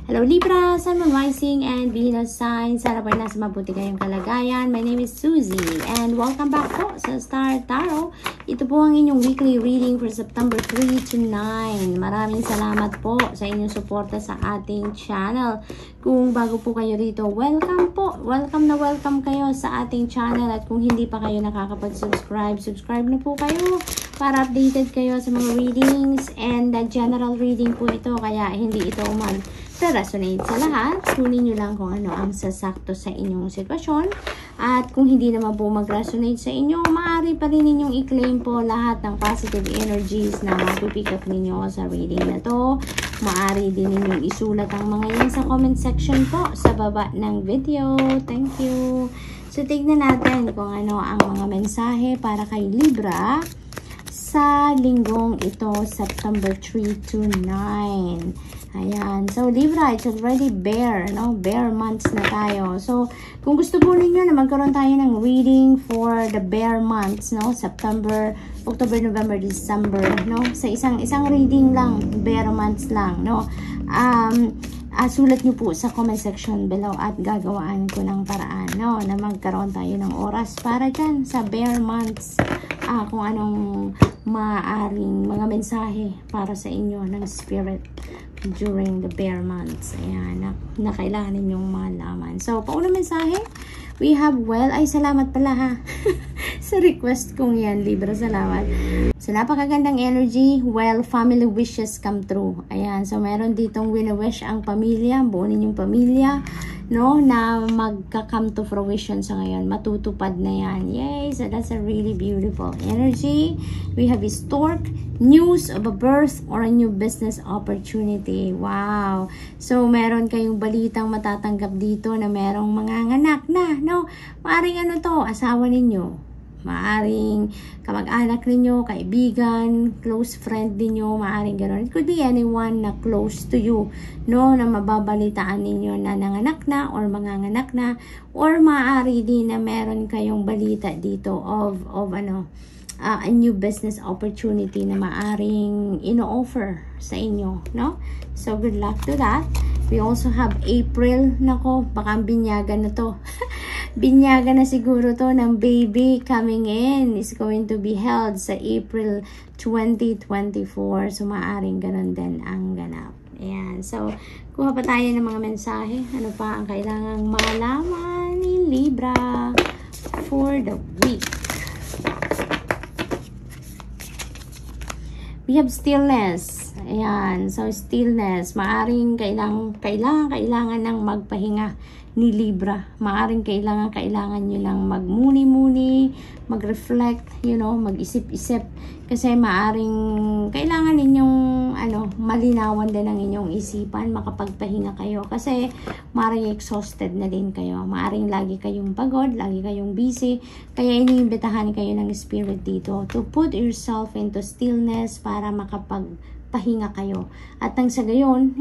Hello Libra, Sun, Moon, Rising, and Venus signs. Sana po nasa mabuti kayong kalagayan. My name is Susie, and welcome back po sa Star Tarot. Ito po ang inyong weekly reading for September 3 to 9. Maraming salamat po sa inyong suporta sa ating channel. Kung bago po kayo rito, welcome po. Welcome na welcome kayo sa ating channel. At kung hindi pa kayo nakakapag-subscribe, subscribe na po kayo para updated kayo sa mga readings. And general reading po ito, kaya hindi ito resonate sa lahat. Kunin nyo lang kung ano ang sasakto sa inyong sitwasyon. At kung hindi naman po mag-resonate sa inyo, maaari pa rin ninyong i-claim po lahat ng positive energies na mapipick up ninyo sa reading na to. Maaari din ninyong isulat ang mga yan sa comment section po sa baba ng video. Thank you. So, tignan natin kung ano ang mga mensahe para kay Libra sa linggong ito, September 3 to 9. Ayan. So, Libra, it's already bear, no? Bear months na tayo. So, kung gusto po ninyo na magkaroon tayo ng reading for the bear months, no? September, October, November, December, no? Sa isang reading lang, bear months lang, no? Sulat nyo po sa comment section below at gagawaan ko ng paraan, no? Na magkaroon tayo ng oras para dyan sa bear months. Kung anong maaaring mga mensahe para sa inyo ng spirit during the bear months. Ayan, na kailangan ninyong malaman. So, paunang mensahe, we have, salamat pala ha. Sa request kong yan, Libra, salamat. So, napakagandang energy, family wishes come true. Ayan, so meron ditong wini-wish ang pamilya, buo ninyong pamilya, no, na magka-come to fruition sa ngayon. Matutupad na yan. Yay! So, that's a really beautiful energy. We have a stork, news of a birth or a new business opportunity. Wow! So, meron kayong balitang matatanggap dito na merong manganganak na, no? Maaring ano to, asawa ninyo. Maaring kamag-anak ninyo, kaibigan, close friend ninyo, maaring gano'n. It could be anyone na close to you, no, na mababalitaan ninyo na nanganak na or manganganak na, or maaari din na meron kayong balita dito of a new business opportunity na maaring ino-offer sa inyo, no? So, good luck to that. We also have April. Nako, baka binyagan na to. Binyagan na siguro to ng baby coming in. Is going to be held sa April 2024. So, maaring ganun din ang ganap. Ayan. So, kuha pa tayo ng mga mensahe. Ano pa ang kailangang malaman ni Libra for the week? We have stillness. Ayan. So, stillness. Maaring kailangan ng magpahinga ni Libra. Maaring kailangan nyo lang magmuni-muni, mag-reflect, mag-isip-isip. Kasi maaring kailangan ninyong, malinawan din ang inyong isipan, makapagpahinga kayo. Kasi maaring exhausted na din kayo. Maaring lagi kayong pagod, lagi kayong busy. Kaya iniimbitahan kayo ng spirit dito to put yourself into stillness para makapagpahinga kayo. At nang sa gayon,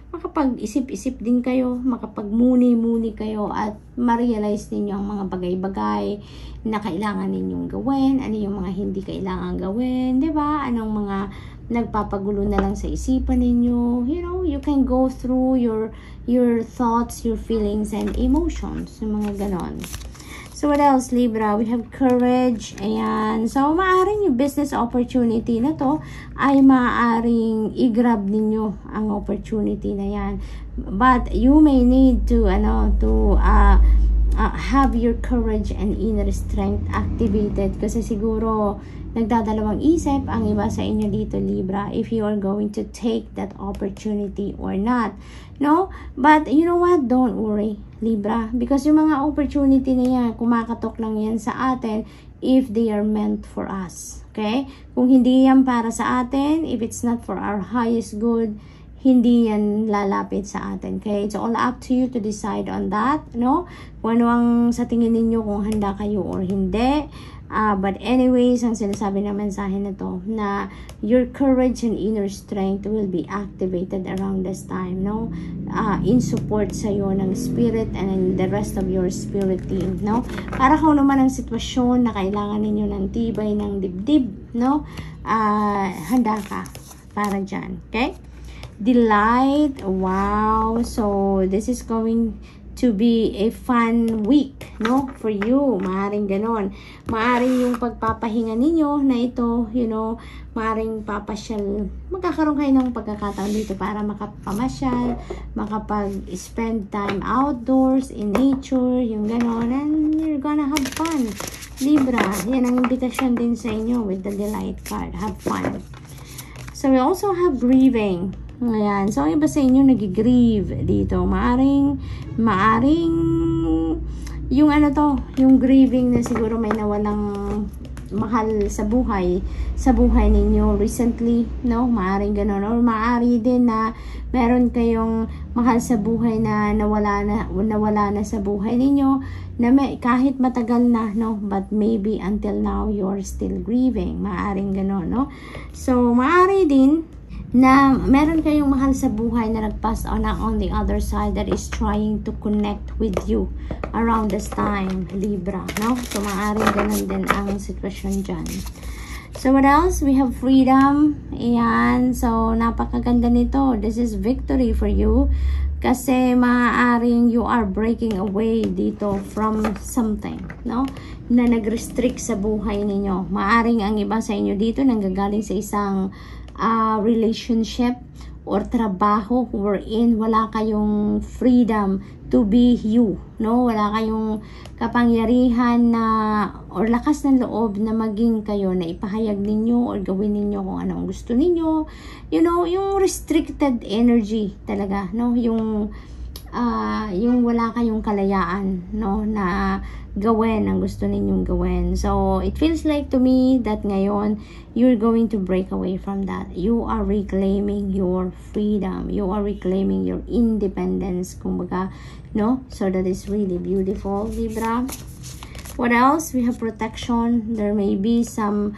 makapag-isip-isip din kayo, makapag-muni-muni kayo at ma-realize ninyo ang mga bagay-bagay na kailangan ninyong gawin, ano yung mga hindi kailangan gawin, diba? Anong mga nagpapagulo na lang sa isipan ninyo. You can go through your thoughts, your feelings, and emotions, yung mga ganon. So, what else, Libra? We have courage. Ayan. So, maaaring yung business opportunity na to ay maaaring i-grab ninyo ang opportunity na yan. But, you may need to, have your courage and inner strength activated. Kasi siguro, nagdadalawang isip ang iba sa inyo dito, Libra, if you are going to take that opportunity or not. No? But, you know what? Don't worry, Libra. Because yung mga opportunity na yan, kumakatok lang yan sa atin if they are meant for us. Okay? Kung hindi yan para sa atin, if it's not for our highest good, hindi yan lalapit sa atin. Okay? It's all up to you to decide on that. No? Kung ano ang sa tingin ninyo kung handa kayo or hindi. But anyways, ang sinasabi ng mensahe na to, na your courage and inner strength will be activated around this time, no? In support sa'yo ng spirit and the rest of your spirit team, no? Para kung naman ang sitwasyon na kailangan ninyo ng tibay ng dibdib, no? Handa ka para dyan, okay? delight. Wow. So, this is going to be a fun week, no? For you. Maaring ganon. Maaring yung pagpapahinga ninyo na ito, maaring papasyal. Magkakaroon kayo ng pagkakataon dito para makapamasyal, makapag-spend time outdoors, in nature, yung ganon. And you're gonna have fun. Libra, yan ang invitation din sa inyo with the delight card. Have fun. So, we also have grieving. Ayan. So, iba sa inyo nag-grieve dito. Maaring, yung yung grieving na siguro may nawalang mahal sa buhay ninyo recently, no? Maaring gano'n. Or maari din na meron kayong mahal sa buhay na nawala na sa buhay ninyo, na kahit matagal na, no? But maybe until now, you're still grieving. Maaring gano'n, no? So, maari din na meron kayong mahal sa buhay na nag-pass on the other side that is trying to connect with you around this time, Libra, no? So, maaaring ganun din ang sitwasyon dyan. So, what else? We have freedom. Ayan. So, napakaganda nito. This is victory for you. Kasi maaaring you are breaking away dito from something, no? Na nag-restrict sa buhay ninyo. Maaaring ang iba sa inyo dito nanggagaling sa isang relationship or trabaho wherein wala kayong freedom to be you, no? Wala kayong kapangyarihan na or lakas ng loob na maging kayo, na ipahayag ninyo or gawin ninyo kung anong gusto ninyo. Yung restricted energy talaga, no? Yung wala kayong kalayaan, no? Na gawin ang gusto ninyong gawin. So, it feels like to me that ngayon, you're going to break away from that. You are reclaiming your freedom. You are reclaiming your independence, kumbaga, no? So, that is really beautiful, Libra. What else? We have protection. There may be some,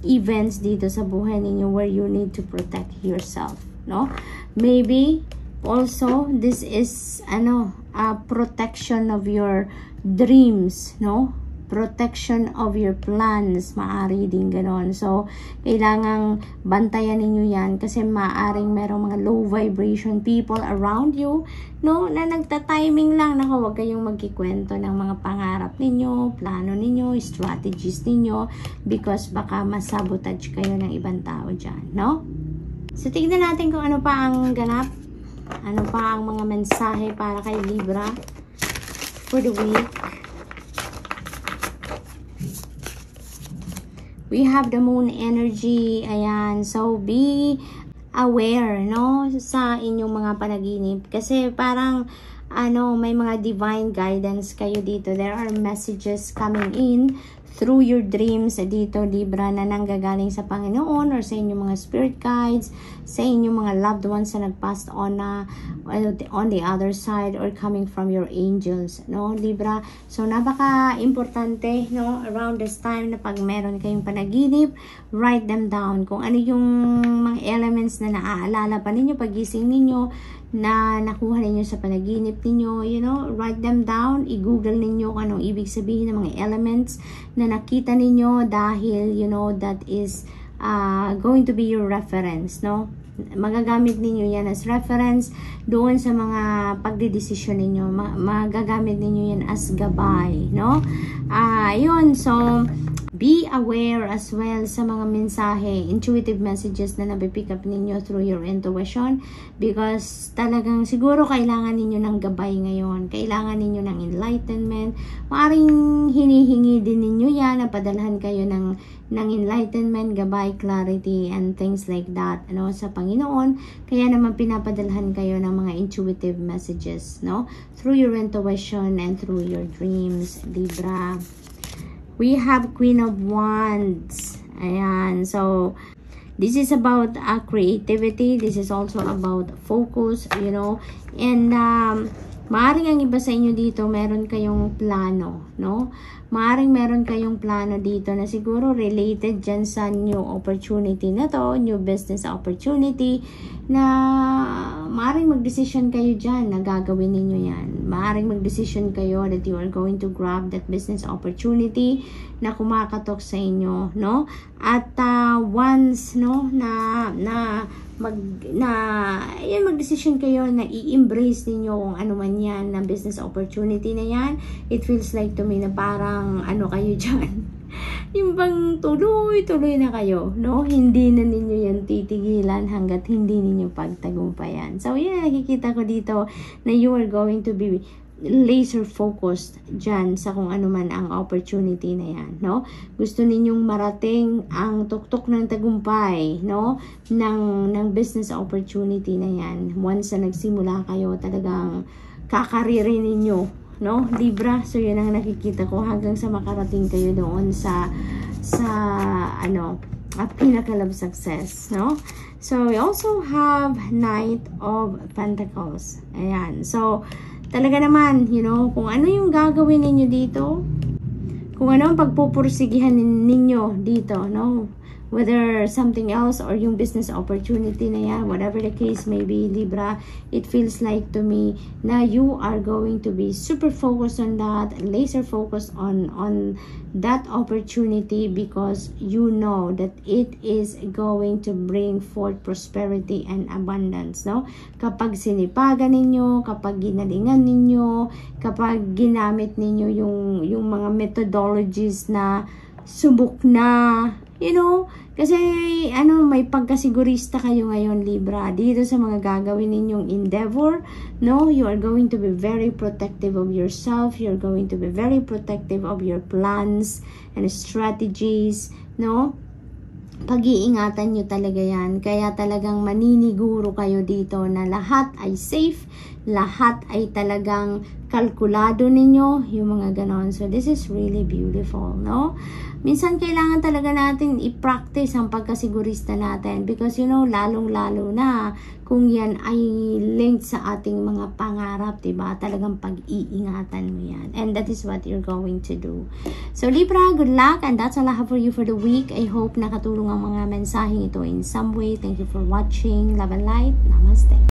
events dito sa buhay ninyo where you need to protect yourself, no? Maybe, also, this is, a protection of your dreams, no? Protection of your plans, maari din ganon. So, kailangang bantayan ninyo yan kasi maaring merong mga low vibration people around you, no? Na nagta-timing lang, na huwag kayong magkikwento ng mga pangarap ninyo, plano ninyo, strategies ninyo, because baka masabotage kayo ng ibang tao dyan, no? So, tignan natin kung ano pa ang ganap. Ano pa ang mga mensahe para kay Libra for the week. We have the moon energy. Ayan. So, be aware, no? Sa inyong mga panaginip. Kasi parang, may mga divine guidance kayo dito. There are messages coming in through your dreams dito, Libra, na nanggagaling sa Panginoon or sa inyong mga spirit guides, sa inyong mga loved ones na nag-passed on on the other side or coming from your angels, no, Libra? So, napaka-importante, no, around this time na pag meron kayong panaginip, write them down. Kung ano yung mga elements na naaalala pa ninyo pagising ninyo, na nakuha ninyo sa panaginip ninyo, write them down, i-google ninyo kung anong ibig sabihin ng mga elements na nakita ninyo dahil, that is going to be your reference, no? Magagamit ninyo yan as reference doon sa mga pagdedesisyon ninyo. Magagamit ninyo yan as gabay, no? Yun, so, be aware as well sa mga mensahe, intuitive messages na nabipick up ninyo through your intuition, because talagang siguro kailangan ninyo ng gabay ngayon. Kailangan ninyo ng enlightenment. Maaring hinihingi din ninyo yan, napadalhan kayo ng enlightenment, gabay, clarity, and things like that, sa Panginoon. Kaya naman pinapadalhan kayo ng mga intuitive messages, no? Through your intuition and through your dreams, Libra. We have Queen of Wands. Ayan. So, this is about creativity. This is also about focus, And, maaring ang iba sa inyo dito, meron kayong plano, no? Maaring meron kayong plano dito na siguro related dyan sa new opportunity na to, new business opportunity, na maaring mag-decision kayo dyan na gagawin ninyo yan. Maaaring mag-decision kayo that you are going to grab that business opportunity na kumakatok sa inyo, no? At once, no, mag-decision kayo na i-embrace ninyo kung ano man yan na business opportunity na yan, it feels like to me na parang ano kayo dyan. Yung bang tuloy-tuloy na kayo, no? Hindi na ninyo yan titigilan hanggat hindi ninyo pagtagumpayan. So, yan, nakikita ko dito na you are going to be laser focused dyan sa kung ano man ang opportunity na yan, no? Gusto ninyong marating ang tuktok ng tagumpay, no? ng business opportunity na yan. Once na nagsimula kayo, talagang kakaririn ninyo, no? Libra. So, yun ang nakikita ko hanggang sa makarating kayo doon sa a pinnacle of success, no? So, we also have Knight of Pentacles. Ayan. So, talaga naman, you know, kung ano yung gagawin ninyo dito, kung ano ang pagpupursigihan ninyo dito, no? Whether something else or yung business opportunity na yan, whatever the case may be, Libra, it feels like to me na you are going to be super focused on that, laser focused on that opportunity because you know that it is going to bring forth prosperity and abundance, no? Kapag sinipagan ninyo, kapag ginalingan ninyo, kapag ginamit ninyo yung mga methodologies na subok na, you know, kasi may pagkasigurista kayo ngayon, Libra, dito sa mga gagawin ninyong endeavor, no? You are going to be very protective of yourself, you're going to be very protective of your plans and strategies, no? Pag-iingatan nyo talaga yan, kaya talagang maniniguro kayo dito na lahat ay safe, lahat ay talagang kalkulado ninyo, yung mga ganon. So, this is really beautiful, no? Minsan, kailangan talaga natin i-practice ang pagkasigurista natin because, you know, lalong-lalo na kung yan ay linked sa ating mga pangarap, diba? Talagang pag-iingatan mo yan. And that is what you're going to do. So, Libra, good luck. And that's all I have for you for the week. I hope nakatulong ang mga mensaheng ito in some way. Thank you for watching. Love and light. Namaste.